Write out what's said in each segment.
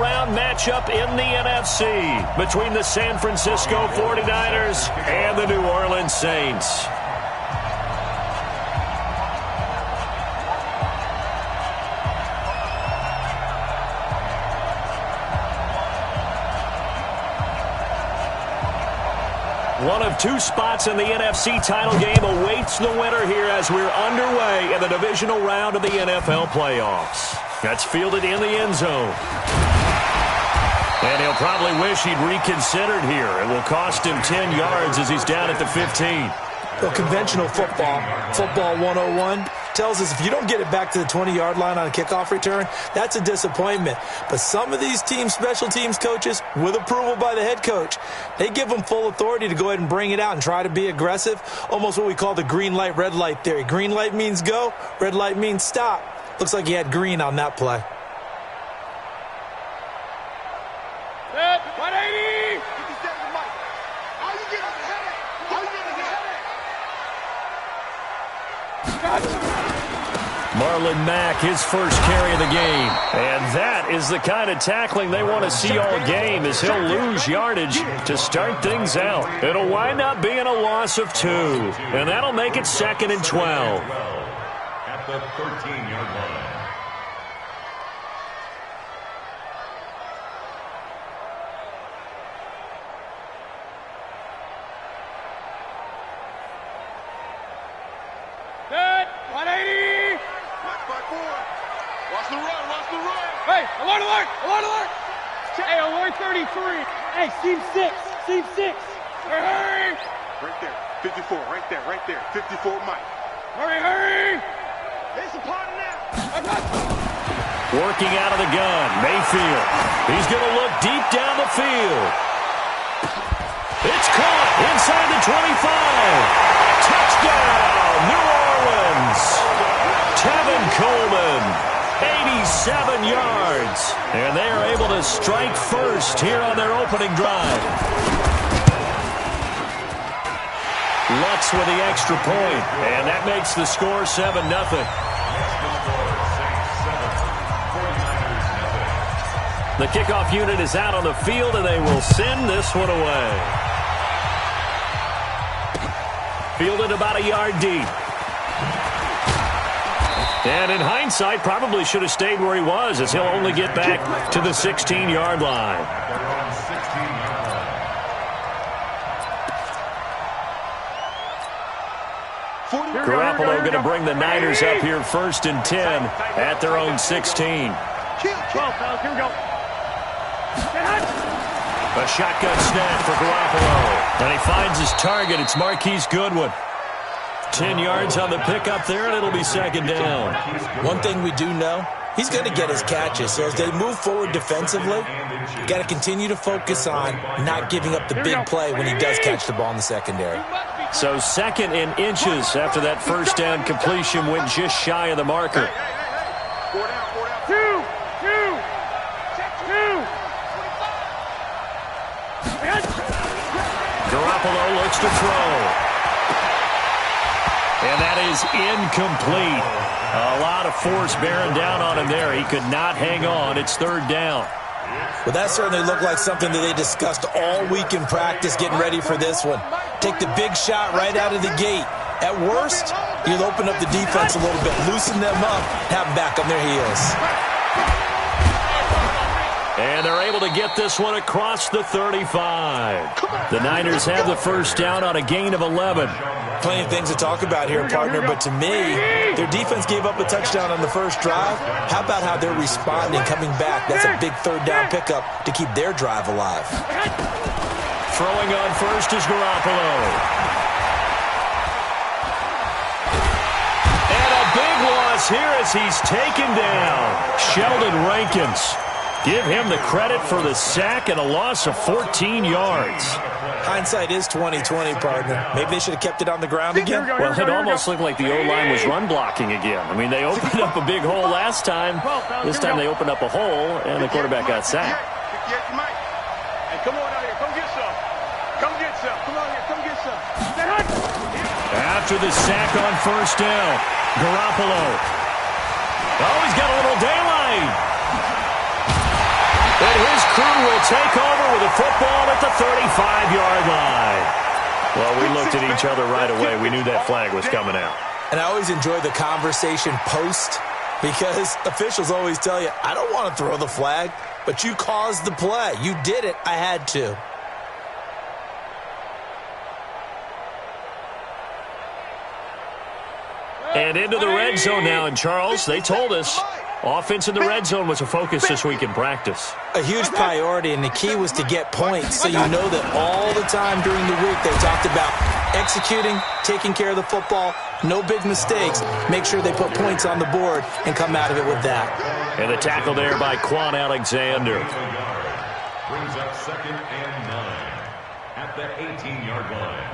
round matchup in the NFC between the San Francisco 49ers and the New Orleans Saints. One of two spots in the NFC title game awaits the winner here as we're underway in the divisional round of the NFL playoffs. That's fielded in the end zone. And he'll probably wish he'd reconsidered here. It will cost him 10 yards as he's down at the 15. Well, conventional football 101, tells us if you don't get it back to the 20-yard line on a kickoff return, that's a disappointment. But some of these special teams coaches, with approval by the head coach, they give them full authority to go ahead and bring it out and try to be aggressive, almost what we call the green light, red light theory. Green light means go, red light means stop. Looks like he had green on that play. Set, 180! 57, Mike. How you get ahead? How you get ahead? Marlon Mack, his first carry of the game. And that is the kind of tackling they want to see all game, as he'll lose yardage to start things out. It'll wind up being a loss of 2. And that'll make it 2nd and 12. At the 13-yard line. Set, 180! Watch by 4. Watch the run, watch the run. Hey, alert, alert, alert, alert. Hey, alert 33. Hey, seam 6, seam 6. Hurry, hurry. Right there, 54, right there, right there. 54, Mike. Hurry, hurry. It's a part now. Working out of the gun, Mayfield. He's going to look deep down the field. It's caught inside the 25. Touchdown, New Orleans. Tevin Coleman, 87 yards. And they are able to strike first here on their opening drive. Lutz with the extra point, and that makes the score 7-0. The kickoff unit is out on the field, and they will send this one away. Fielded about a yard deep. And in hindsight, probably should have stayed where he was, as he'll only get back to the 16-yard line. Garoppolo going to bring the Niners up here 1st and 10 at their own 16. 12, fellas, here we go. A shotgun snap for Garoppolo. And he finds his target. It's Marquise Goodwin. 10 yards on the pickup there, and it'll be 2nd down. One thing we do know, he's going to get his catches. So as they move forward defensively, you got to continue to focus on not giving up the big play when he does catch the ball in the secondary. So 2nd in inches after that first down completion, went just shy of the marker. 4 down. 2. Garoppolo looks to throw. And that is incomplete. A lot of force bearing down on him there. He could not hang on. It's 3rd down. Well, that certainly looked like something that they discussed all week in practice, getting ready for this one. Take the big shot right out of the gate. At worst, you'll open up the defense a little bit, loosen them up, have them back on their heels. And they're able to get this one across the 35. The Niners have the first down on a gain of 11. Plenty of things to talk about here, partner, but to me, their defense gave up a touchdown on the first drive. How about how they're responding, coming back? That's a big 3rd down pickup to keep their drive alive. Throwing on first is Garoppolo. And a big loss here as he's taken down. Sheldon Rankins. Give him the credit for the sack and a loss of 14 yards. Hindsight is 20/20, partner. Maybe they should have kept it on the ground again. Well, it almost looked like the O-line was run blocking again. I mean, they opened up a big hole last time. This time they opened up a hole, and the quarterback got sacked. Hey, come on out here. Come get some. Come get some. Come on here. Come get some. After the sack on first down, Garoppolo. Oh, he's got a little daylight. And his crew will take over with a football at the 35-yard line. Well, we looked at each other right away. We knew that flag was coming out. And I always enjoy the conversation post because officials always tell you, I don't want to throw the flag, but you caused the play. You did it. I had to. And into the red zone now. And, Charles, they told us offense in the red zone was a focus this week in practice. A huge priority, and the key was to get points. So you know that all the time during the week they talked about executing, taking care of the football, no big mistakes. Make sure they put points on the board and come out of it with that. And the tackle there by Quan Alexander. Brings up 2nd and 9 at the 18-yard line.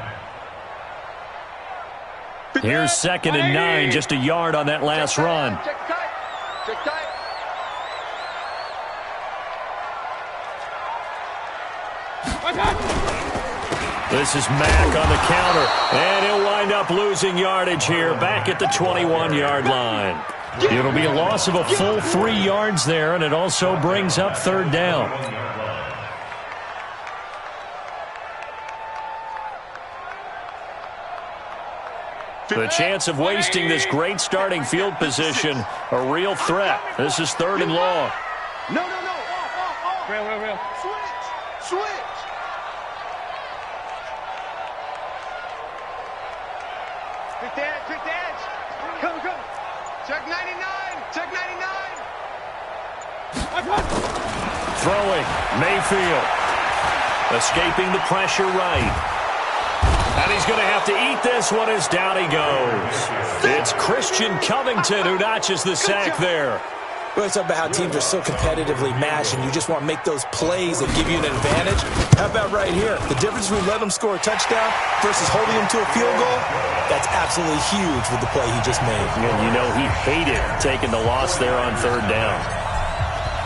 Here's 2nd and 9, just a yard on that last run. Check tight. Check tight. This is Mack on the counter, and he'll wind up losing yardage here back at the 21-yard line. It'll be a loss of a full 3 yards there, and it also brings up 3rd down. The chance of wasting this great starting field position, a real threat. This is 3rd and long. No. Off. Real. Switch. Quick edge. Come. Check 99. Throwing, Mayfield. Escaping the pressure right. And he's going to have to eat this one as down he goes. It's Christian Covington who notches the sack there. We always talk about how teams are so competitively matched and you just want to make those plays that give you an advantage. How about right here? The difference between letting them score a touchdown versus holding them to a field goal, that's absolutely huge with the play he just made. And you know he hated taking the loss there on 3rd down.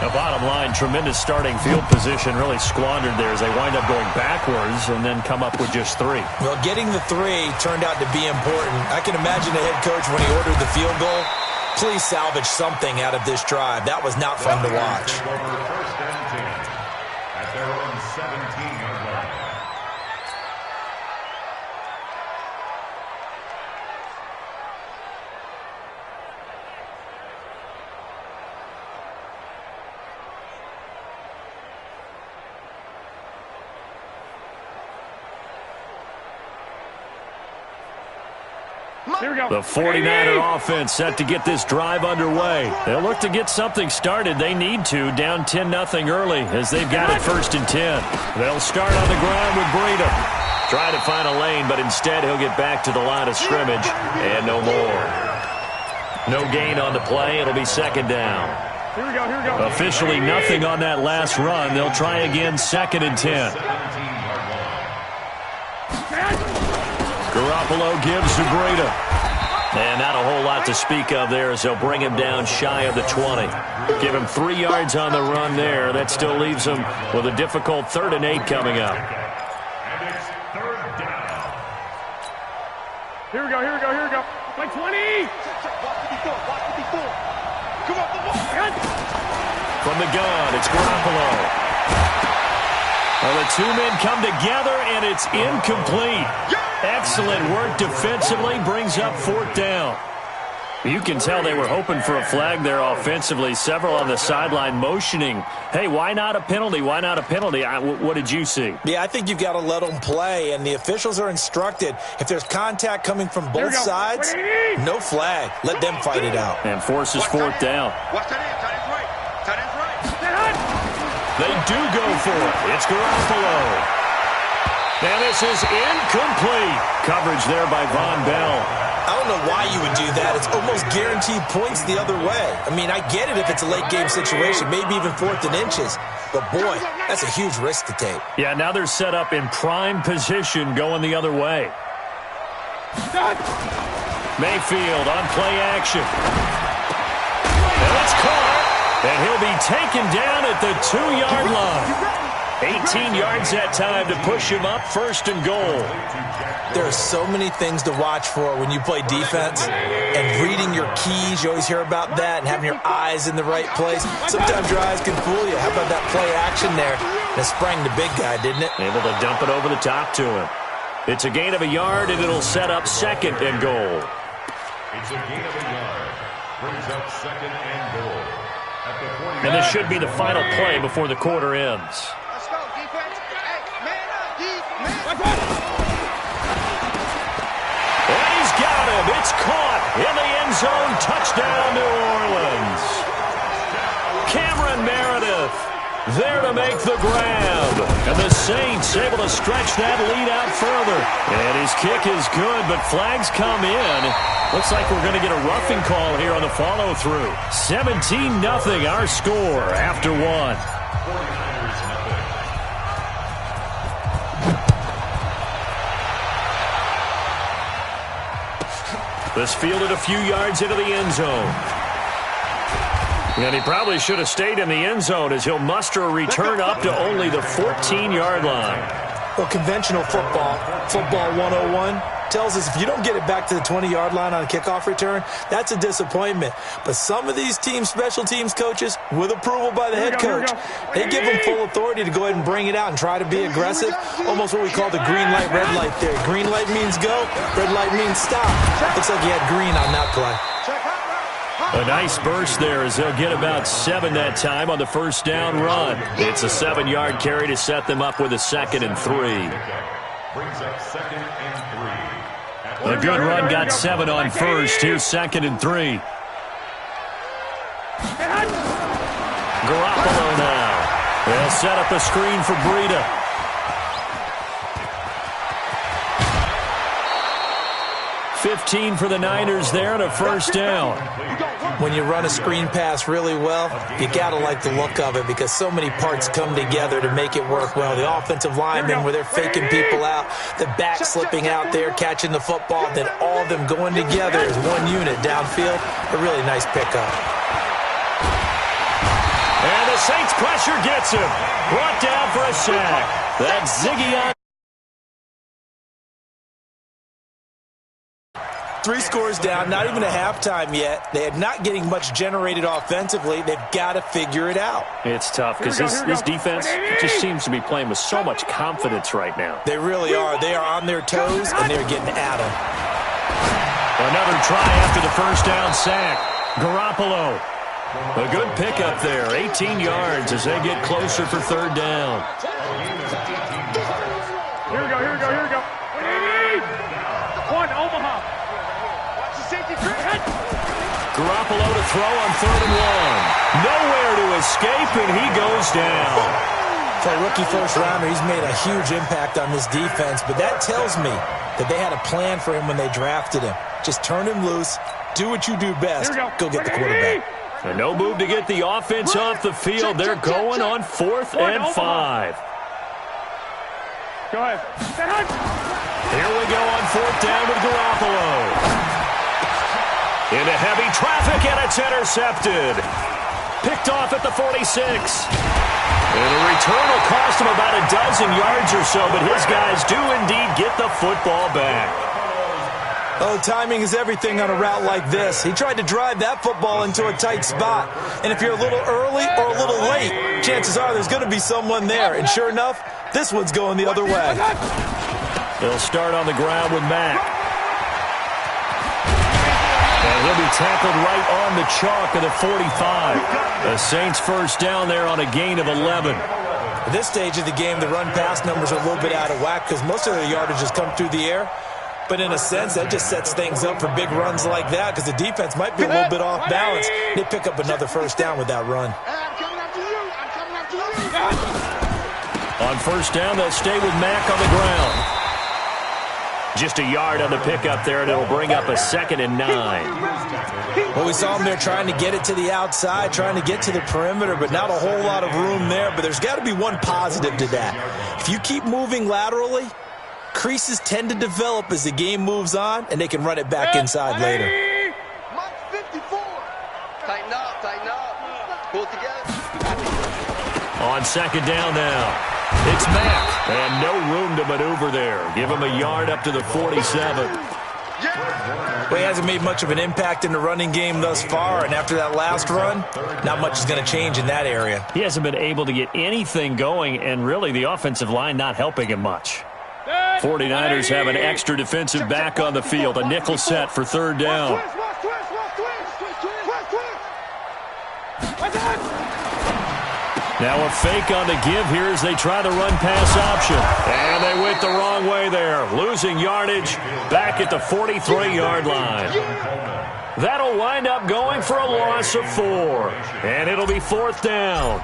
The bottom line, tremendous starting field position, really squandered there as they wind up going backwards and then come up with just 3. Well, getting the 3 turned out to be important. I can imagine the head coach when he ordered the field goal. Please salvage something out of this drive. That was not fun to watch. 1st and 10 at their own 17-yard line. Here we go. The 49er offense set to get this drive underway. They'll look to get something started. They need to, down 10-0 early as they've got it 1st and 10. They'll start on the ground with Breida. Try to find a lane, but instead he'll get back to the line of scrimmage and no more. No gain on the play. It'll be 2nd down. Here we go. Officially nothing on that last run. They'll try again 2nd and 10. Garoppolo gives to Breida. And not a whole lot to speak of there as they'll bring him down shy of the 20. Give him 3 yards on the run there. That still leaves him with a difficult 3rd and 8 coming up. And it's 3rd down. Here we go. Like 20. Watch the before. Come on, the ball. From the gun, it's Garoppolo. Well, the 2 men come together, and it's incomplete. Excellent work defensively, brings up 4th down. You can tell they were hoping for a flag there offensively. Several on the sideline motioning, hey, why not a penalty? Why not a penalty? What did you see? Yeah, I think you've got to let them play, and the officials are instructed. If there's contact coming from both sides, no flag. Let them fight it out. And forces 4th down. Watch that in. Tight end's right. They do go for it. It's Garoppolo. And this is incomplete. Coverage there by Von Bell. I don't know why you would do that. It's almost guaranteed points the other way. I mean, I get it if it's a late game situation, maybe even 4th and inches. But, boy, that's a huge risk to take. Yeah, now they're set up in prime position going the other way. Mayfield on play action. And it's caught. And he'll be taken down at the 2-yard line. 18 yards that time to push him up, 1st and goal. There are so many things to watch for when you play defense, and reading your keys, you always hear about that, and having your eyes in the right place. Sometimes your eyes can fool you. How about that play action there? That sprang the big guy, didn't it? Able to dump it over the top to him. It's a gain of a yard, and it'll set up 2nd and goal. It's a gain of a yard. Brings up 2nd and goal. At the 40. And this should be the final play before the quarter ends. Let's go, defense. Hey, man up, defense. And he's got him. It's caught in the end zone. Touchdown, New Orleans. Cameron Meredith there to make the grab. And the Saints able to stretch that lead out further. And his kick is good, but flags come in. Looks like we're going to get a roughing call here on the follow-through. 17-0 our score after 1. 49ers nothing. This fielded a few yards into the end zone. And he probably should have stayed in the end zone as he'll muster a return up to only the 14-yard line. Well, conventional football 101, tells us if you don't get it back to the 20-yard line on a kickoff return, that's a disappointment. But some of these special teams coaches, with approval by the head coach, they give them full authority to go ahead and bring it out and try to be aggressive. Almost what we call the green light, red light theory. Green light means go, red light means stop. Looks like you had green on that play. A nice burst there as they'll get about 7 that time on the 1st down run. It's a 7-yard carry to set them up with a 2nd and 3. Brings up 2nd and 3. A good run got 7 on 1st. Here's 2nd and 3. Garoppolo now. They'll set up a screen for Breida. 15 for the Niners there and a 1st down. When you run a screen pass really well, you got to like the look of it because so many parts come together to make it work well. The offensive linemen where they're faking people out, the back slipping out there, catching the football, then all of them going together as one unit downfield. A really nice pickup. And the Saints pressure gets him. Brought down for a sack. That's Ziggy on. 3 scores down, not even a halftime yet. They are not getting much generated offensively. They've got to figure it out. It's tough because this defense just seems to be playing with so much confidence right now. They really are. They are on their toes, and they're getting at them. Another try after the 1st down sack. Garoppolo. A good pickup there. 18 yards as they get closer for 3rd down. Here we go. One, Omaha. Garoppolo to throw on 3rd and 1. Nowhere to escape, and he goes down. For a rookie first-rounder, he's made a huge impact on this defense, but that tells me that they had a plan for him when they drafted him. Just turn him loose, do what you do best, go get the quarterback. And no move to get the offense off the field. They're going on 4th and 5. Go ahead. Here we go on 4th down with Garoppolo. Into heavy traffic, and it's intercepted. Picked off at the 46. And a return will cost him about a dozen yards or so, but his guys do indeed get the football back. Oh, timing is everything on a route like this. He tried to drive that football into a tight spot. And if you're a little early or a little late, chances are there's going to be someone there. And sure enough, this one's going the other way. They'll start on the ground with Mack. And he'll be tackled right on the chalk of the 45. The Saints 1st down there on a gain of 11. At this stage of the game, the run-pass numbers are a little bit out of whack because most of the yardage has come through the air. But in a sense, that just sets things up for big runs like that because the defense might be a little bit off balance. They pick up another 1st down with that run. I'm coming after you. On 1st down, they'll stay with Mack on the ground. Just a yard on the pickup there, and it'll bring up a 2nd and 9. Well, we saw them there trying to get it to the outside, trying to get to the perimeter, but not a whole lot of room there. But there's got to be one positive to that. If you keep moving laterally, creases tend to develop as the game moves on, and they can run it back inside later. Mike 54. Tighten up. Pull it together. On 2nd down now. It's Mack, and no room to maneuver there. Give him a yard up to the 47. Well, he hasn't made much of an impact in the running game thus far, and after that last run, not much is going to change in that area. He hasn't been able to get anything going, and really the offensive line not helping him much. 49ers have an extra defensive back on the field, a nickel set for third down. Now a fake on the give here as they try the run-pass option. And they went the wrong way there, losing yardage back at the 43-yard line. That'll wind up going for a loss of 4. And it'll be 4th down.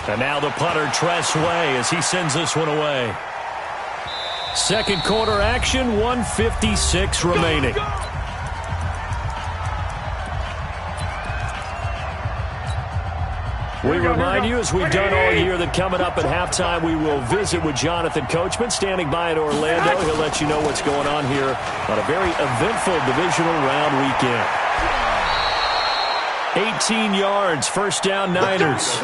And now the punter, Tress Way, as he sends this one away. Second quarter action, 1:56 remaining. We remind you, as we've done all year, that coming up at halftime, we will visit with Jonathan Coachman, standing by at Orlando. He'll let you know what's going on here on a very eventful divisional round weekend. 18 yards, first down, Niners.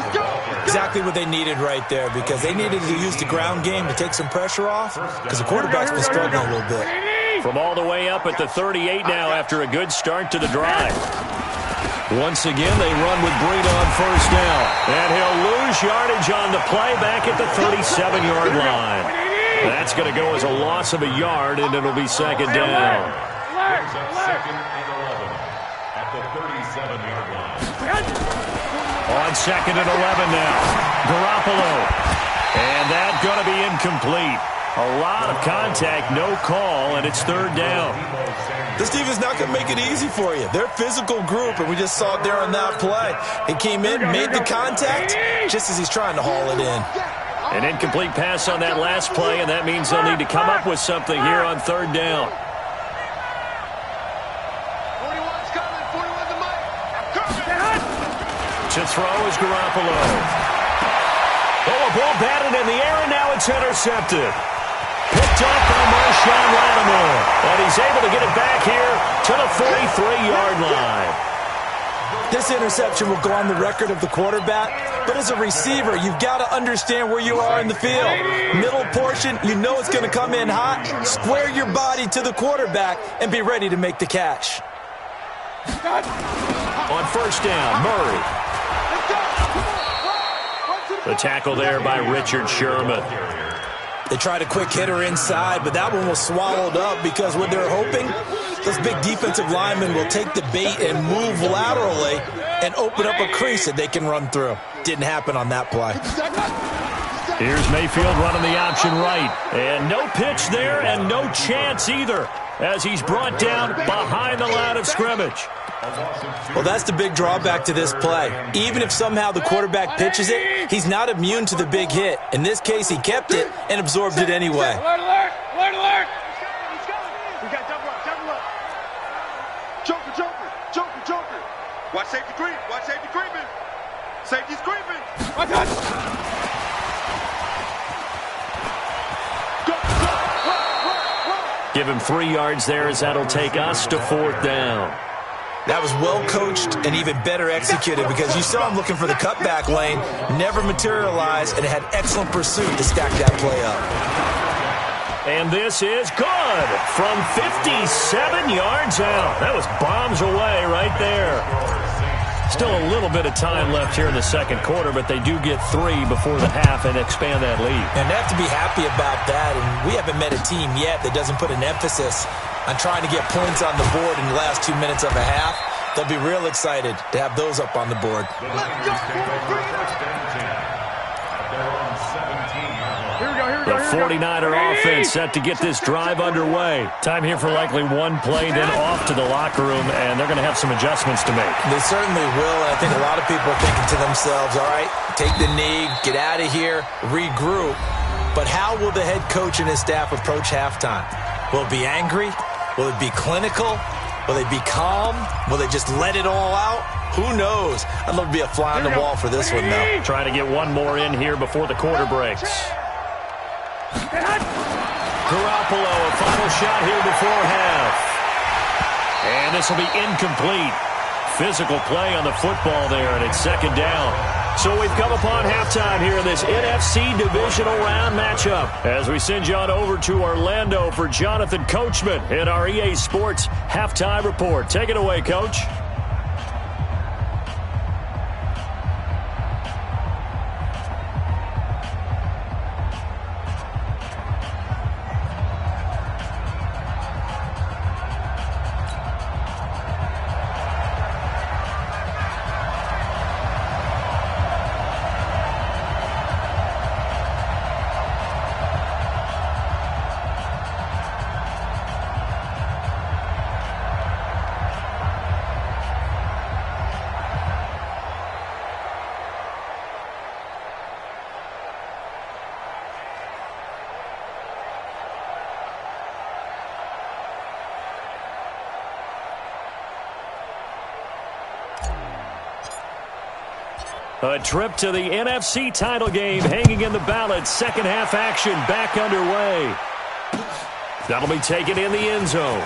Exactly what they needed right there, because they needed to use the ground game to take some pressure off, because the quarterback's been struggling a little bit. From all the way up at the 38 now after a good start to the drive. Once again, they run with Breida on first down. And he'll lose yardage on the play back at the 37-yard line. That's going to go as a loss of a yard, and it'll be second down. Second and 11 at the 37-yard line. On second and 11 now. Garoppolo. And that's going to be incomplete. A lot of contact, no call, and it's third down. This team is not going to make it easy for you. They're a physical group, and we just saw it there on that play. He came in, made the contact, just as he's trying to haul it in. An incomplete pass on that last play, and that means they'll need to come up with something here on third down. 41's coming. 41's the mic. To throw is Garoppolo. Oh, a ball batted in the air, and now it's intercepted. Picked up by Marshawn Lattimore. And he's able to get it back here to the 43-yard line. This interception will go on the record of the quarterback, but as a receiver, you've got to understand where you are in the field. Middle portion, you know it's going to come in hot. Square your body to the quarterback and be ready to make the catch. On first down, Murray. The tackle there by Richard Sherman. They tried a quick hitter inside, but that one was swallowed up because what they're hoping, those big defensive linemen will take the bait and move laterally and open up a crease that they can run through. Didn't happen on that play. Here's Mayfield running the option right. And no pitch there and no chance either as he's brought down behind the line of scrimmage. Well, that's the big drawback to this play. Even if somehow the quarterback pitches it, he's not immune to the big hit. In this case, he kept it and absorbed it anyway. Alert, alert! Alert, alert! We got double up, double up. Joker, joker, joker, joker. Watch safety creep, watch safety creeping. Safety's creeping. Watch out! Give him 3 yards there as that'll take us to fourth down. That was well coached and even better executed because you saw him looking for the cutback lane, never materialized, and had excellent pursuit to stack that play up. And this is good from 57 yards out. That was bombs away right there. Still a little bit of time left here in the second quarter, but they do get 3 before the half and expand that lead. And they have to be happy about that, and we haven't met a team yet that doesn't put an emphasis on trying to get points on the board in the last 2 minutes of a half. They'll be real excited to have those up on the board. The 49er offense set to get this drive underway. Time here for likely one play, then off to the locker room, and they're going to have some adjustments to make. They certainly will, and I think a lot of people are thinking to themselves, all right, take the knee, get out of here, regroup. But how will the head coach and his staff approach halftime? Will it be angry? Will it be clinical? Will they be calm? Will they just let it all out? Who knows? I'd love to be a fly on the wall for this one, though. Trying to get one more in here before the quarter breaks. Garoppolo, a final shot here before half. And this will be incomplete. Physical play on the football there, and it's second down. So we've come upon halftime here in this NFC Divisional Round matchup as we send you on over to Orlando for Jonathan Coachman in our EA Sports Halftime Report. Take it away, Coach. A trip to the NFC title game hanging in the balance. Second half action back underway. That'll be taken in the end zone.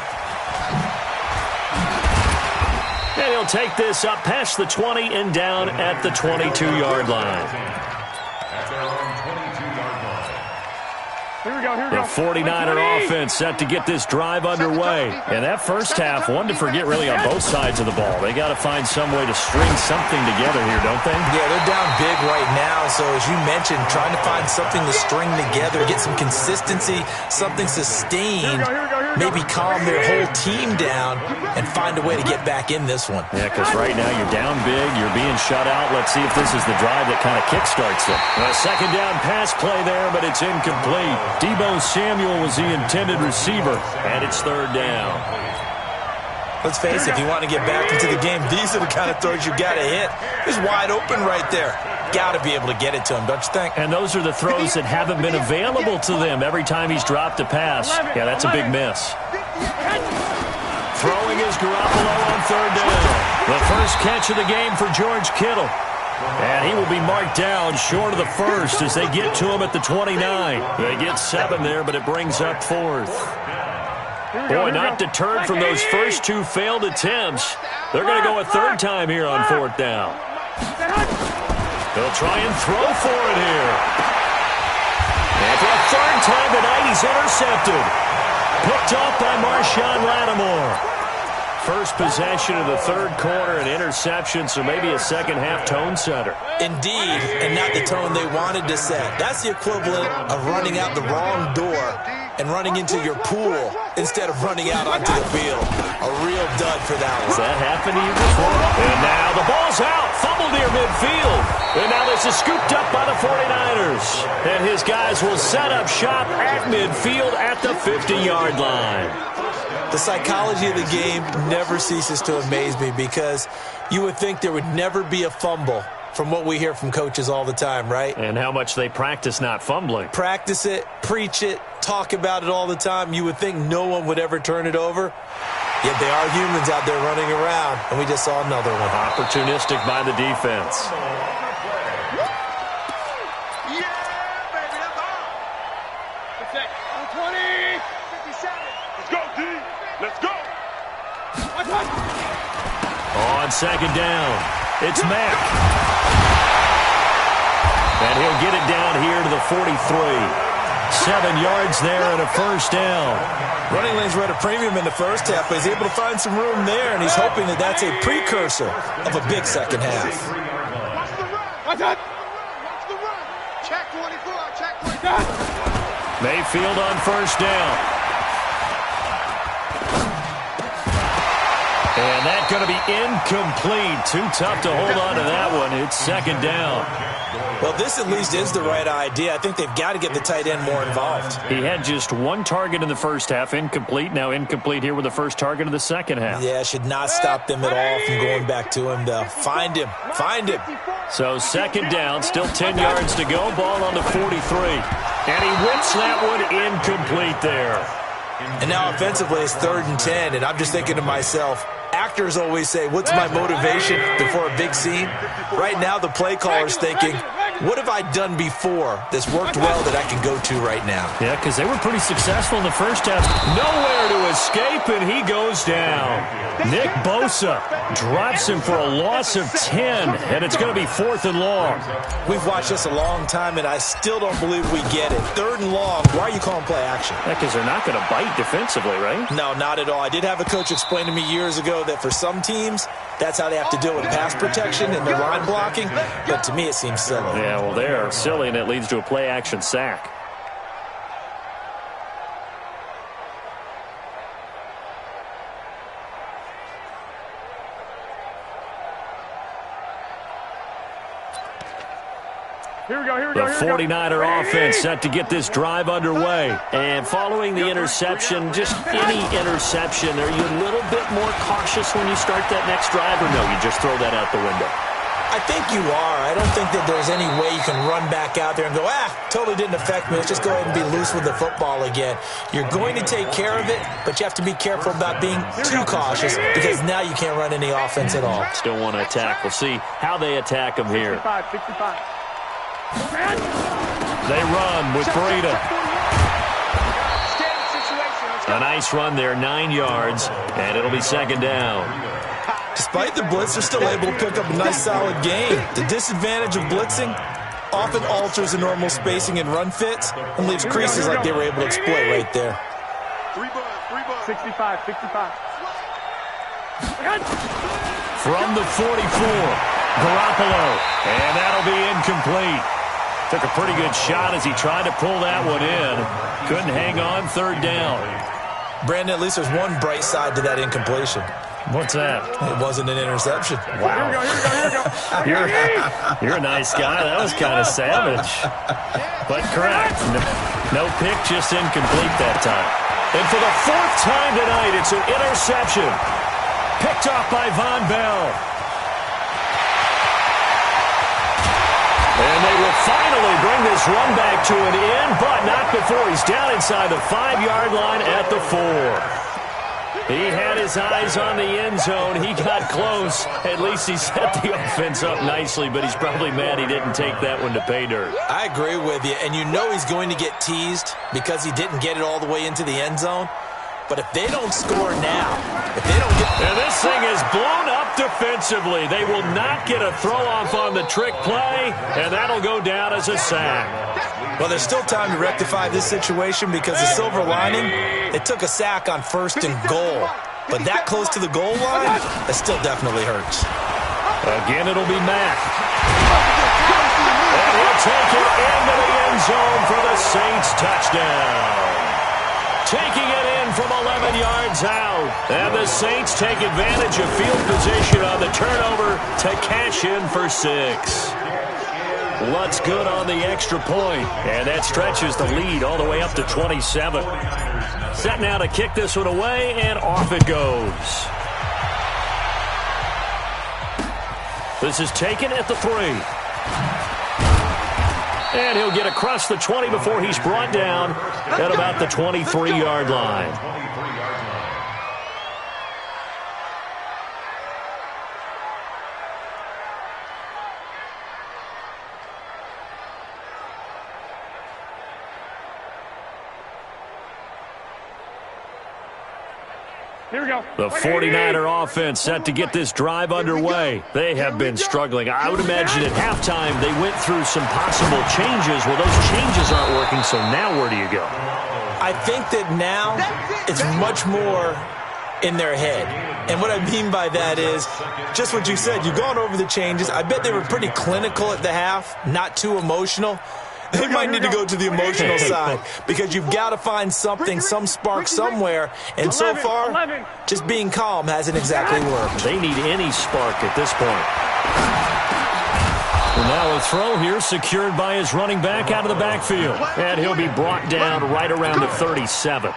And he'll take this up past the 20 and down at the 22-yard line. At their own 22-yard line. Here we go, here we The go. 49er offense set to get this drive underway. And that first half, one to forget really on both sides of the ball. They got to find some way to string something together here, don't they? Yeah, they're down big right now. So as you mentioned, trying to find something to string together, get some consistency, something sustained, maybe calm their whole team down and find a way to get back in this one. Yeah, because right now you're down big, you're being shut out. Let's see if this is the drive that kind of kickstarts it. A second down pass play there, but it's incomplete. Deebo Samuel was the intended receiver, and it's third down. Let's face it, if you want to get back into the game, these are the kind of throws you got to hit. He's wide open right there. Got to be able to get it to him, don't you think? And those are the throws that haven't been available to them every time he's dropped a pass. Yeah, that's a big miss. Throwing is Garoppolo on third down. The first catch of the game for George Kittle. And he will be marked down short of the first as they get to him at the 29. They get 7 there, but it brings up fourth. Boy, not deterred from those first two failed attempts. They're going to go a third time here on fourth down. They'll try and throw for it here. And for a third time tonight, he's intercepted. Picked off by Marshawn Lattimore. First possession of the third quarter, an interception, so maybe a second-half tone setter. Indeed, and not the tone they wanted to set. That's the equivalent of running out the wrong door and running into your pool instead of running out onto the field. A real dud for that one. Has that happened to you before? And now the ball's out, fumbled near midfield. And now this is scooped up by the 49ers. And his guys will set up shop at midfield at the 50-yard line. The psychology of the game never ceases to amaze me because you would think there would never be a fumble from what we hear from coaches all the time, right? And how much they practice not fumbling. Practice it, preach it, talk about it all the time. You would think no one would ever turn it over. Yet they are humans out there running around, and we just saw another one. Opportunistic by the defense. On second down, it's Mack. And he'll get it down here to the 43. 7 yards there and a first down. Running lanes were at a premium in the first half, but he's able to find some room there, and he's hoping that that's a precursor of a big second half. Watch the run. Check 24, check 24. Mayfield on first down. And that's going to be incomplete. Too tough to hold on to that one. It's second down. Well, this at least is the right idea. I think they've got to get the tight end more involved. He had just one target in the first half, incomplete. Now incomplete here with the first target of the second half. Yeah, should not stop them at all from going back to him, though. Find him. Find him. So second down, still 10 yards to go. Ball on the 43. And he whips that one incomplete there. And now offensively it's 3rd and 10, and I'm just thinking to myself, actors always say, what's my motivation before a big scene? Right now the play caller's thinking, What have I done before that's worked well that I can go to right now? Yeah, because they were pretty successful in the first half. Nowhere to escape, and he goes down. Nick Bosa drops him for a loss of 10, and it's going to be 4th and long. We've watched this a long time, and I still don't believe we get it. 3rd and long, why are you calling play action? Yeah, because they're not going to bite defensively, right? No, not at all. I did have a coach explain to me years ago that for some teams, that's how they have to deal with pass protection and their line blocking, but to me it seems silly. Yeah, well, they're silly, and it leads to a play-action sack. Here we go, here we The go, here we go. 49er offense set to get this drive underway. And following the interception, just any interception, are you a little bit more cautious when you start that next drive, or no, you just throw that out the window? I think you are. I don't think that there's any way you can run back out there and go, totally didn't affect me. Let's just go ahead and be loose with the football again. You're going to take care of it, but you have to be careful about being too cautious because now you can't run any offense at all. Still want to attack. We'll see how they attack them here. 65. They run with Breida. A nice run there, 9 yards, and it'll be 2nd down. Despite the blitz, they're still able to pick up a nice solid gain. The disadvantage of blitzing often alters the normal spacing and run fits and leaves creases like they were able to exploit right there. 65. From the 44, Garoppolo, and that'll be incomplete. Took a pretty good shot as he tried to pull that one in. Couldn't hang on, 3rd down. Brandon, at least there's one bright side to that incompletion. What's that? It wasn't an interception. Wow. You're a nice guy. That was kind of savage. But correct. No pick, just incomplete that time. And for the 4th time tonight, it's an interception. Picked off by Von Bell. And they will finally bring this run back to an end, but not before he's down inside the 5-yard line at the 4. He had his eyes on the end zone. He got close. At least he set the offense up nicely, but he's probably mad he didn't take that one to pay dirt. I agree with you, and you know he's going to get teased because he didn't get it all the way into the end zone. But if they don't score now, if they don't get... And this thing is blown up defensively. They will not get a throw-off on the trick play, and that'll go down as a sack. Well, there's still time to rectify this situation because the silver lining, they took a sack on 1st and goal. But that close to the goal line, that still definitely hurts. Again, it'll be Mack. And he'll take it into the end zone for the Saints touchdown. Taking it in from 11 yards out. And the Saints take advantage of field position on the turnover to cash in for 6. Lutz good on the extra point, and that stretches the lead all the way up to 27. Set now to kick this one away, and off it goes. This is taken at the 3. And he'll get across the 20 before he's brought down at about the 23-yard line. Here we go. The 49er offense set to get this drive underway. They have been struggling. I would imagine at halftime they went through some possible changes. Well, those changes aren't working, so now where do you go? I think that now it's much more in their head. And what I mean by that is just what you said. You've gone over the changes. I bet they were pretty clinical at the half, not too emotional. They might need to go to the emotional side because you've got to find something, some spark somewhere. And so far, just being calm hasn't exactly worked. They need any spark at this point. And now a throw here secured by his running back out of the backfield. And he'll be brought down right around the 37.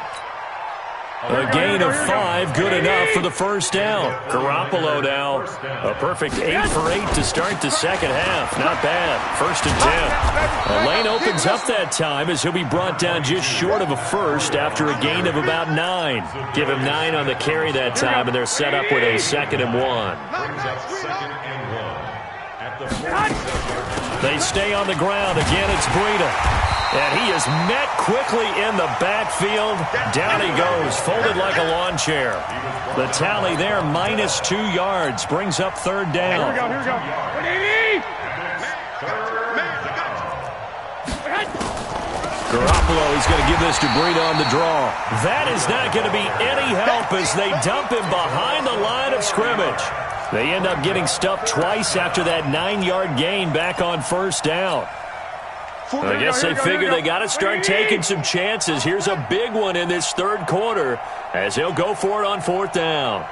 A gain of 5, good enough for the first down. Garoppolo now, a perfect 8 for 8 to start the second half. Not bad. 1st and 10. A lane opens up that time as he'll be brought down just short of a first after a gain of about 9. Give him 9 on the carry that time, and they're set up with a 2nd and 1. Brings up 2nd and 1 at the 47. They stay on the ground. Again, it's Breida. And he is met quickly in the backfield. Down he goes, folded like a lawn chair. The tally there, -2 yards, brings up third down. Here we go. Garoppolo, he's going to give this to Breida on the draw. That is not going to be any help as they dump him behind the line of scrimmage. They end up getting stuffed twice after that 9-yard gain back on first down. I guess they figure they got to start taking some chances. Here's a big one in this third quarter as he'll go for it on fourth down.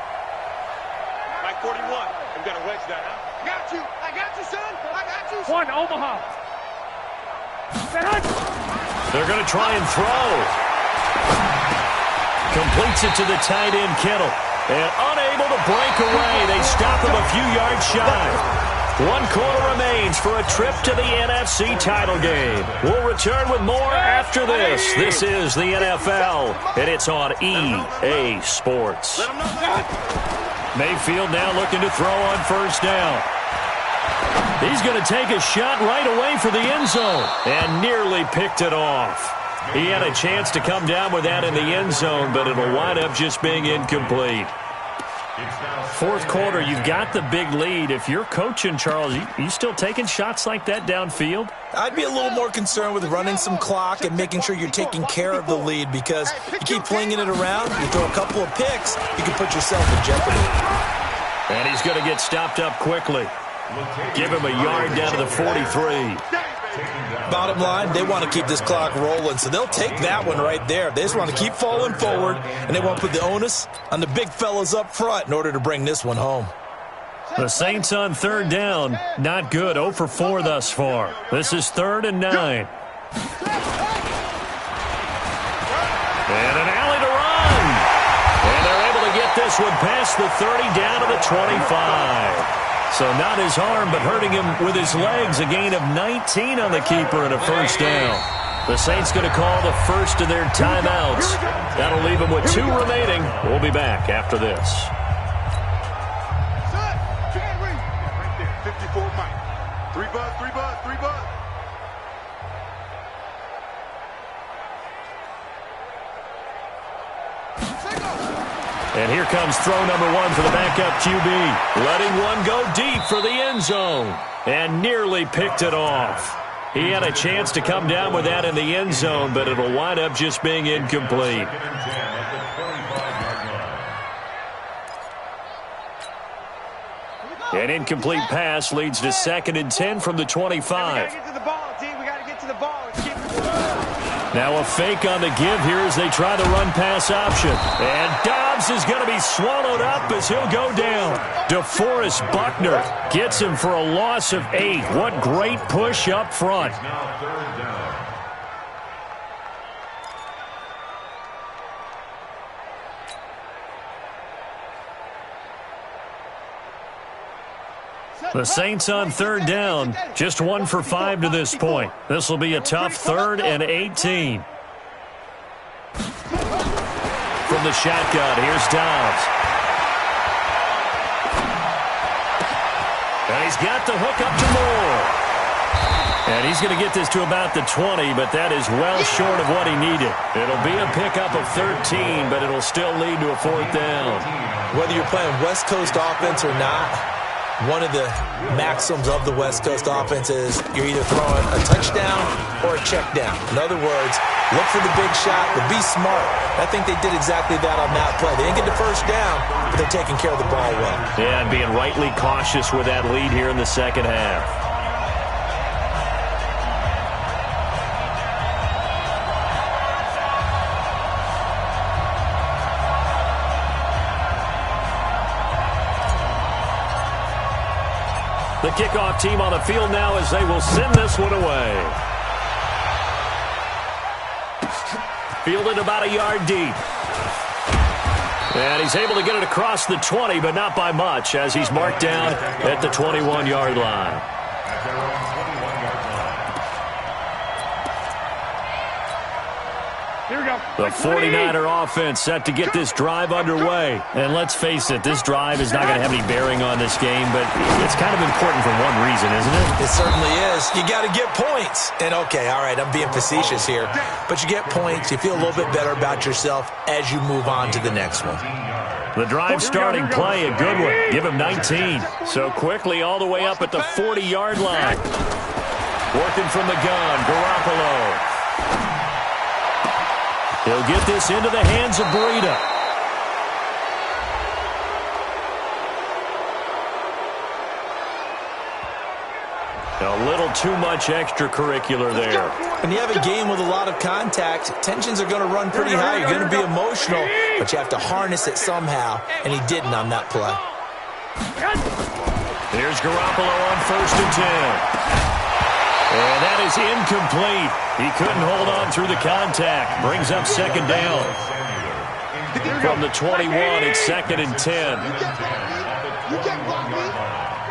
Like 41. We've got to wedge that. I got you, son. I got you. One, Omaha. They're going to try and throw. Completes it to the tight end, Kittle. And unable to break away. They stop him a few yards shy. 1 quarter remains for a trip to the NFC title game. We'll return with more after this. This is the NFL, and it's on EA Sports. Mayfield now looking to throw on first down. He's going to take a shot right away for the end zone and nearly picked it off. He had a chance to come down with that in the end zone, but it'll wind up just being incomplete. Fourth quarter, you've got the big lead. If you're coaching, Charles, you still taking shots like that downfield? I'd be a little more concerned with running some clock and making sure you're taking care of the lead, because you keep flinging it around, you throw a couple of picks, you can put yourself in jeopardy. And he's going to get stopped up quickly. Give him a yard down to the 43. Bottom line, they want to keep this clock rolling, so they'll take that one right there. They just want to keep falling forward, and they want to put the onus on the big fellas up front in order to bring this one home. The Saints on third down, not good, 0 for 4 thus far. This is 3rd and 9. And an alley to run. And they're able to get this one past the 30 down to the 25. So not his arm, but hurting him with his legs. A gain of 19 on the keeper and a first down. The Saints going to call the first of their timeouts. That'll leave them with 2 remaining. We'll be back after this. 54 Mike. 3 buzz. And here comes throw number 1 for the backup QB. Letting one go deep for the end zone. And nearly picked it off. He had a chance to come down with that in the end zone, but it'll wind up just being incomplete. An incomplete pass leads to 2nd and 10 from the 25. Now a fake on the give here as they try the run-pass option. And Dobbs is going to be swallowed up as he'll go down. DeForest Buckner gets him for a loss of 8. What great push up front. The Saints on third down, just 1 for 5 to this point. This will be a tough 3rd and 18. From the shotgun, here's Dobbs. And he's got the hook up to Moore. And he's going to get this to about the 20, but that is well short of what he needed. It'll be a pickup of 13, but it'll still lead to a 4th down. Whether you're playing West Coast offense or not, one of the maxims of the West Coast offense is you're either throwing a touchdown or a check down. In other words, look for the big shot, but be smart. I think they did exactly that on that play. They didn't get the first down, but they're taking care of the ball well. Yeah, and being rightly cautious with that lead here in the second half. The kickoff team on the field now as they will send this one away. Fielded about a yard deep. And he's able to get it across the 20, but not by much, as he's marked down at the 21-yard line. Here we go. The 49er offense set to get this drive underway. And let's face it, this drive is not going to have any bearing on this game, but it's kind of important for one reason, isn't it? It certainly is. You got to get points. And, okay, all right, I'm being facetious here. But you get points. You feel a little bit better about yourself as you move on to the next one. The drive starting play, a good one. Give him 19. So quickly all the way up at the 40-yard line. Working from the gun, Garoppolo. He'll get this into the hands of Breida. A little too much extracurricular there. When you have a game with a lot of contact, tensions are going to run pretty high. You're going to be emotional, but you have to harness it somehow, and he didn't on that play. Here's Garoppolo on 1st and 10. And that is incomplete. He couldn't hold on through the contact. Brings up 2nd down. From the 21, it's 2nd and 10. You can't block me.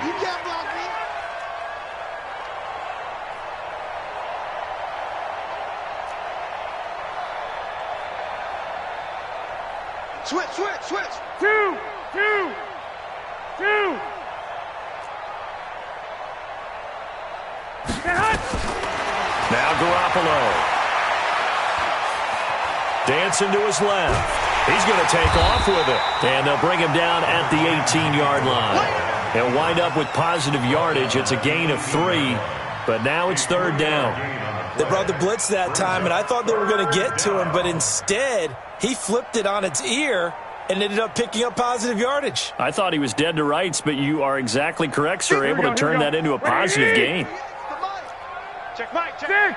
You can't block me. Switch. 2. Now Garoppolo. Dancing to his left. He's going to take off with it. And they'll bring him down at the 18-yard line. He'll wind up with positive yardage. It's a gain of 3, but now it's 3rd down. They brought the blitz that time, and I thought they were going to get to him, but instead he flipped it on its ear and ended up picking up positive yardage. I thought he was dead to rights, but you are exactly correct, sir. Able to turn that into a positive gain. Check Mike. Check.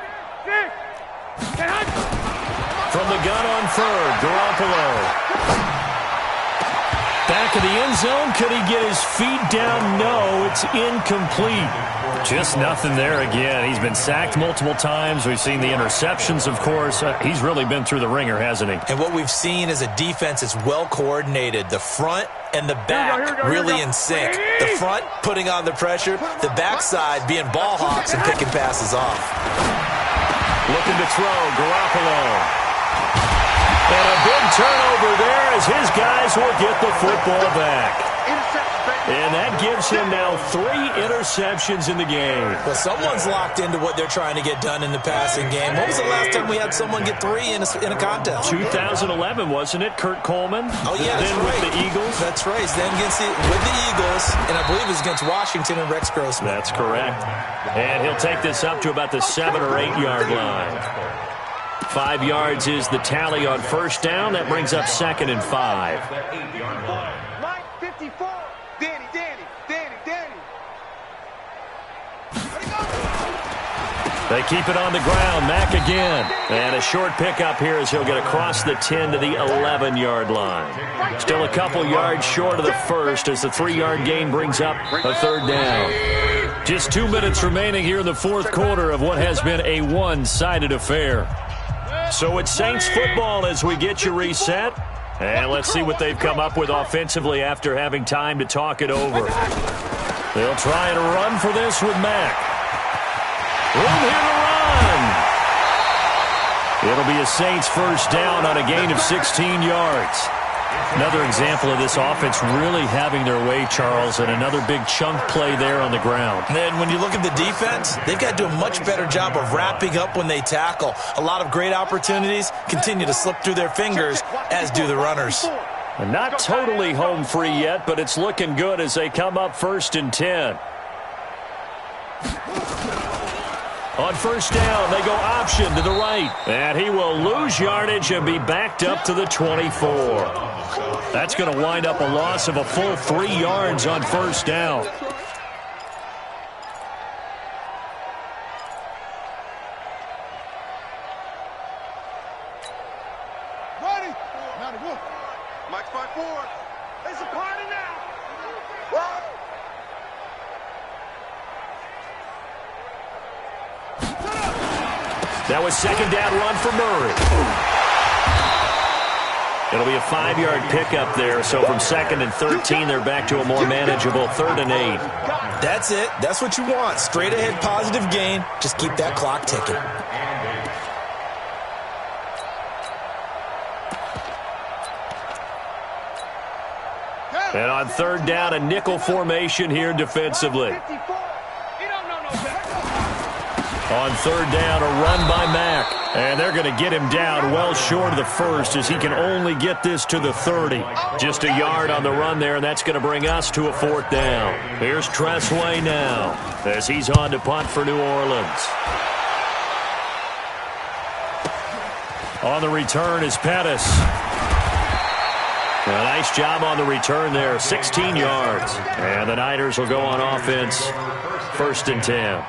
From the gun on 3rd, Garoppolo. Back of the end zone. Could he get his feet down? No, it's incomplete. Just nothing there again. He's been sacked multiple times. We've seen the interceptions, of course. He's really been through the ringer, hasn't he? And what we've seen is a defense that's well coordinated. The front and the back really in sync. The front putting on the pressure. The backside being ball hawks and picking passes off. Looking to throw, Garoppolo. And a big turnover there as his guys will get the football back. And that gives him now 3 interceptions in the game. Well, someone's locked into what they're trying to get done in the passing game. When was the last time we had someone get 3 in a contest? 2011, wasn't it? Kurt Coleman? Oh, yeah, that's then right. with the Eagles? That's right. Then with the Eagles, and I believe it was against Washington and Rex Grossman. That's correct. And he'll take this up to about the 7 or 8 yard line. 5 yards is the tally on 1st down. That brings up 2nd and 5. Mike 54. Danny. They keep it on the ground. Mack again. And a short pickup here as he'll get across the 10 to the 11-yard line. Still a couple yards short of the first as the 3-yard gain brings up a 3rd down. Just 2 minutes remaining here in the 4th quarter of what has been a one-sided affair. So it's Saints football as we get you reset. And let's see what they've come up with offensively after having time to talk it over. They'll try and run for this with Mack. Room here to run. It'll be a Saints 1st down on a gain of 16 yards. Another example of this offense really having their way, Charles, and another big chunk play there on the ground. And when you look at the defense, they've got to do a much better job of wrapping up when they tackle. A lot of great opportunities continue to slip through their fingers, as do the runners. And not totally home free yet, but it's looking good as they come up 1st and 10. On 1st down, they go option to the right. And he will lose yardage and be backed up to the 24. That's going to wind up a loss of a full 3 yards on 1st down. Ready? Mike's by 4. It's a party now. Whoa. That was 2nd down run for Murray. It'll be a 5-yard pickup there. So from 2nd and 13, they're back to a more manageable 3rd and 8. That's it. That's what you want. Straight ahead positive gain. Just keep that clock ticking. And on third down, a nickel formation here defensively. On third down, a run by Mack. And they're going to get him down well short of the first as he can only get this to the 30. Just a yard on the run there, and that's going to bring us to a fourth down. Here's Tressway now as he's on to punt for New Orleans. On the return is Pettis. A nice job on the return there, 16 yards. And the Niners will go on offense, 1st and 10.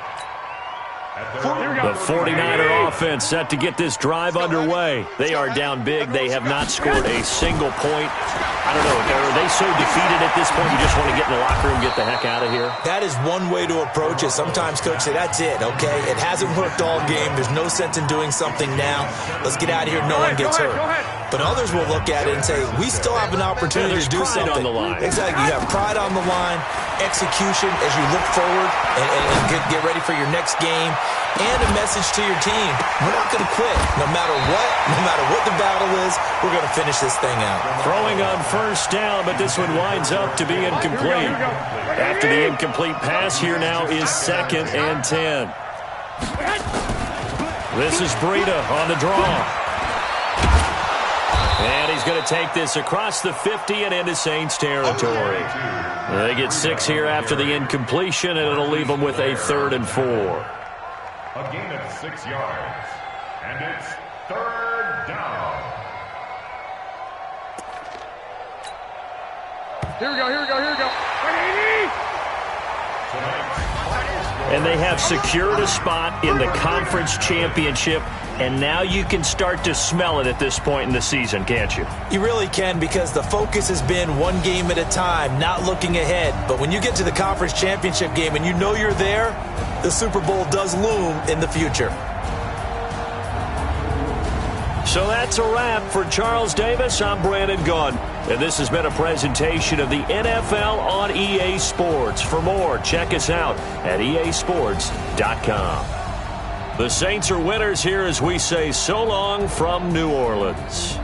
The 49er offense set to get this drive underway. They are down big. They have not scored a single point. I don't know, are they so defeated at this point you just want to get in the locker room and get the heck out of here? That is one way to approach it. Sometimes coach say, that's it, okay? It hasn't worked all game. There's no sense in doing something now. Let's get out of here. No one gets hurt. But others will look at it and say, we still have an opportunity to do something. On the line. Exactly. You have pride on the line, execution as you look forward and get ready for your next game, and a message to your team. We're not going to quit. No matter what the battle is, we're going to finish this thing out. Throwing on first down, but this one winds up to be incomplete. After the incomplete pass, here now is 2nd and 10. This is Breida on the draw. And he's going to take this across the 50 and into Saints territory. They get 6 here after the incompletion, and it'll leave them with a 3rd and 4. A gain of 6 yards, and it's 3rd down. Here we go. And they have secured a spot in the conference championship, and now you can start to smell it at this point in the season, can't you? You really can, because the focus has been one game at a time, not looking ahead. But when you get to the conference championship game and you know you're there, the Super Bowl does loom in the future. So that's a wrap for Charles Davis. I'm Brandon Gaudin, and this has been a presentation of the NFL on EA Sports. For more, check us out at easports.com. The Saints are winners here as we say so long from New Orleans.